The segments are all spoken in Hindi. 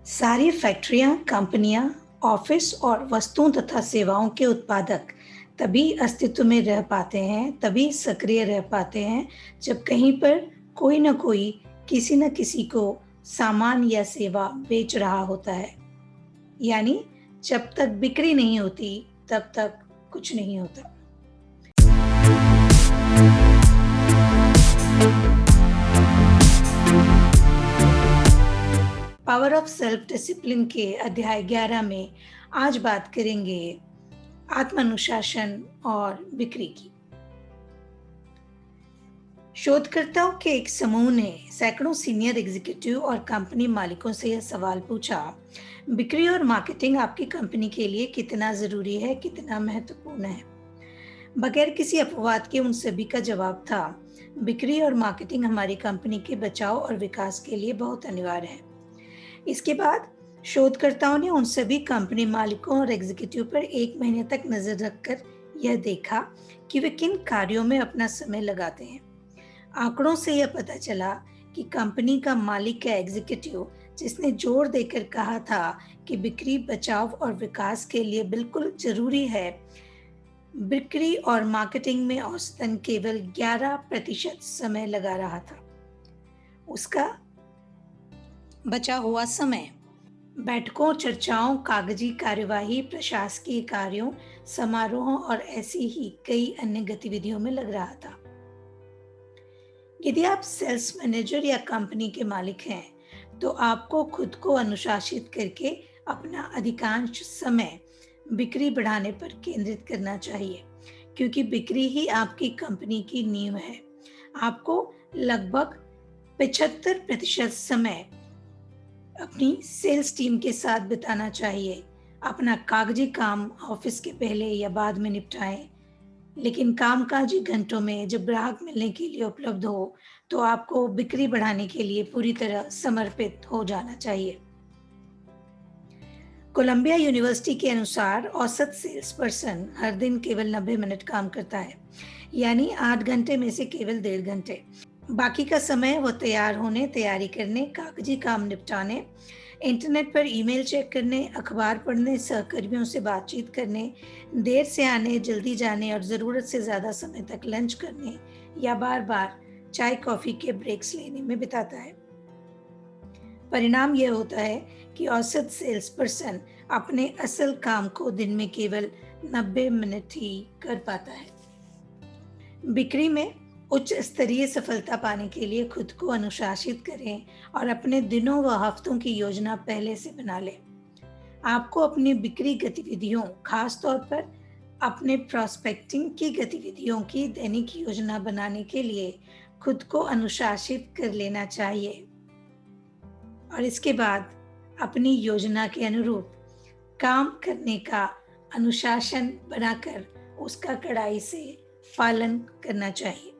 सारी फैक्ट्रियां, कंपनियां, ऑफिस और वस्तुओं तथा सेवाओं के उत्पादक तभी अस्तित्व में रह पाते हैं, तभी सक्रिय रह पाते हैं, जब कहीं पर कोई न कोई किसी न किसी को सामान या सेवा बेच रहा होता है। यानी जब तक बिक्री नहीं होती, तब तक कुछ नहीं होता। पावर ऑफ सेल्फ डिसिप्लिन के अध्याय 11 में आज बात करेंगे आत्मानुशासन और बिक्री की। शोधकर्ताओं के एक समूह ने सैकड़ों सीनियर एग्जीक्यूटिव और कंपनी मालिकों से यह सवाल पूछा, बिक्री और मार्केटिंग आपकी कंपनी के लिए कितना जरूरी है, कितना महत्वपूर्ण है? बगैर किसी अपवाद के उन सभी का जवाब था, बिक्री और मार्केटिंग हमारी कंपनी के बचाव और विकास के लिए बहुत अनिवार्य है। इसके बाद शोधकर्ताओं ने उन सभी कंपनी मालिकों और एग्जीक्यूटिव पर 1 महीने तक नजर रखकर यह देखा कि वे किन कार्यों में अपना समय लगाते हैं। आंकड़ों से यह पता चला कि कंपनी का मालिक या एग्जीक्यूटिव जिसने जोर देकर कहा था कि बिक्री, बचाव और विकास के लिए बिल्कुल जरूरी है, बिक्री और मार्केटिंग में औसतन केवल 11% समय लगा रहा था। उसका बचा हुआ समय बैठकों, चर्चाओं, कागजी कार्यवाही, प्रशासकीय कार्यों, समारोहों और ऐसी ही कई अन्य गतिविधियों में लग रहा था। यदि आप सेल्स मैनेजर या कंपनी के मालिक हैं, तो आपको खुद को अनुशासित करके अपना अधिकांश समय बिक्री बढ़ाने पर केंद्रित करना चाहिए, क्योंकि बिक्री ही आपकी कंपनी की नींव है। आपको लगभग 75% समय अपनी सेल्स टीम के साथ बिताना चाहिए। अपना कागजी काम ऑफिस के पहले या बाद में निपटाएं, लेकिन कामकाजी घंटों में जब ग्राहक मिलने के लिए उपलब्ध हो, तो आपको बिक्री बढ़ाने के लिए पूरी तरह समर्पित हो जाना चाहिए। कोलंबिया यूनिवर्सिटी के अनुसार औसत सेल्स पर्सन हर दिन केवल 90 मिनट काम करता है, यानी 8 घंटे में से केवल 1.5 घंटे। बाकी का समय वो तैयार होने, तैयारी करने, कागजी काम निपटाने, इंटरनेट पर ईमेल चेक करने, अखबार पढ़ने, सहकर्मियों से बातचीत करने, देर से आने, जल्दी जाने और ज़रूरत से ज़्यादा समय तक लंच करने या बार-बार चाय कॉफ़ी के ब्रेक्स लेने में बिताता है। परिणाम यह होता है कि औसत सेल्स पर्सन अपने असल काम को दिन में केवल 90 मिनट ही कर पाता है। बिक्री में उच्च स्तरीय सफलता पाने के लिए खुद को अनुशासित करें और अपने दिनों व हफ्तों की योजना पहले से बना लें। आपको अपनी बिक्री गतिविधियों, खास तौर पर अपने प्रोस्पेक्टिंग की गतिविधियों की दैनिक योजना बनाने के लिए खुद को अनुशासित कर लेना चाहिए और इसके बाद अपनी योजना के अनुरूप काम करने का अनुशासन बनाकर उसका कड़ाई से पालन करना चाहिए।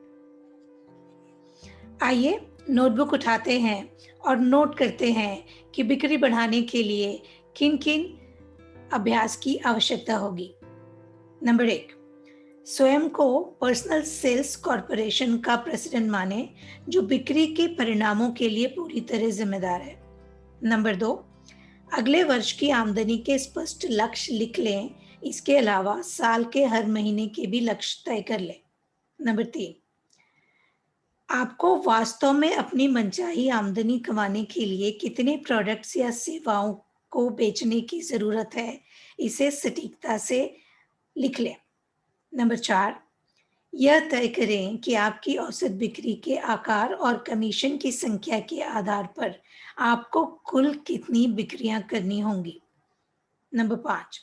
आइए नोटबुक उठाते हैं और नोट करते हैं कि बिक्री बढ़ाने के लिए किन-किन अभ्यास की आवश्यकता होगी। नंबर 1, स्वयं को पर्सनल सेल्स कॉर्पोरेशन का प्रेसिडेंट माने, जो बिक्री के परिणामों के लिए पूरी तरह जिम्मेदार है। नंबर 2, अगले वर्ष की आमदनी के स्पष्ट लक्ष्य लिख लें। इसके अलावा साल के हर महीने के भी लक्ष्य तय कर लें। नंबर 3, आपको वास्तव में अपनी मनचाही आमदनी कमाने के लिए कितने प्रोडक्ट्स या सेवाओं को बेचने की जरूरत है, इसे सटीकता से लिख लें। नंबर 4, यह तय करें कि आपकी औसत बिक्री के आकार और कमीशन की संख्या के आधार पर आपको कुल कितनी बिक्रियां करनी होंगी। नंबर 5,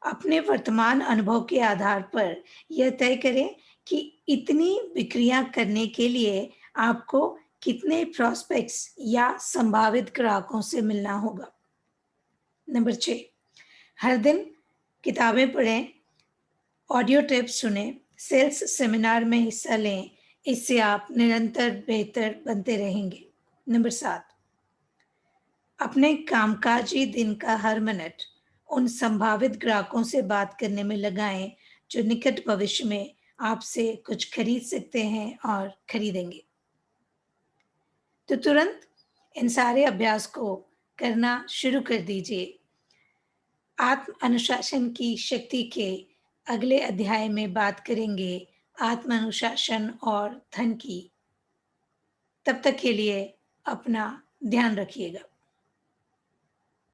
अपने वर्तमान अनुभव के आधार पर यह तय करें कि इतनी बिक्रियां करने के लिए आपको कितने प्रॉस्पेक्ट्स या संभावित ग्राहकों से मिलना होगा। नंबर 6, हर दिन किताबें पढ़ें, ऑडियो टिप्स सुनें, सेल्स सेमिनार में हिस्सा लें। इससे आप निरंतर बेहतर बनते रहेंगे। नंबर 7, अपने कामकाजी दिन का हर मिनट उन संभावित ग्राहकों से बात करने में लगाएं जो निकट भविष्य में आपसे कुछ खरीद सकते हैं और खरीदेंगे। तो तुरंत इन सारे अभ्यास को करना शुरू कर दीजिए। आत्म अनुशासन की शक्ति के अगले अध्याय में बात करेंगे आत्म अनुशासन और धन की। तब तक के लिए अपना ध्यान रखिएगा।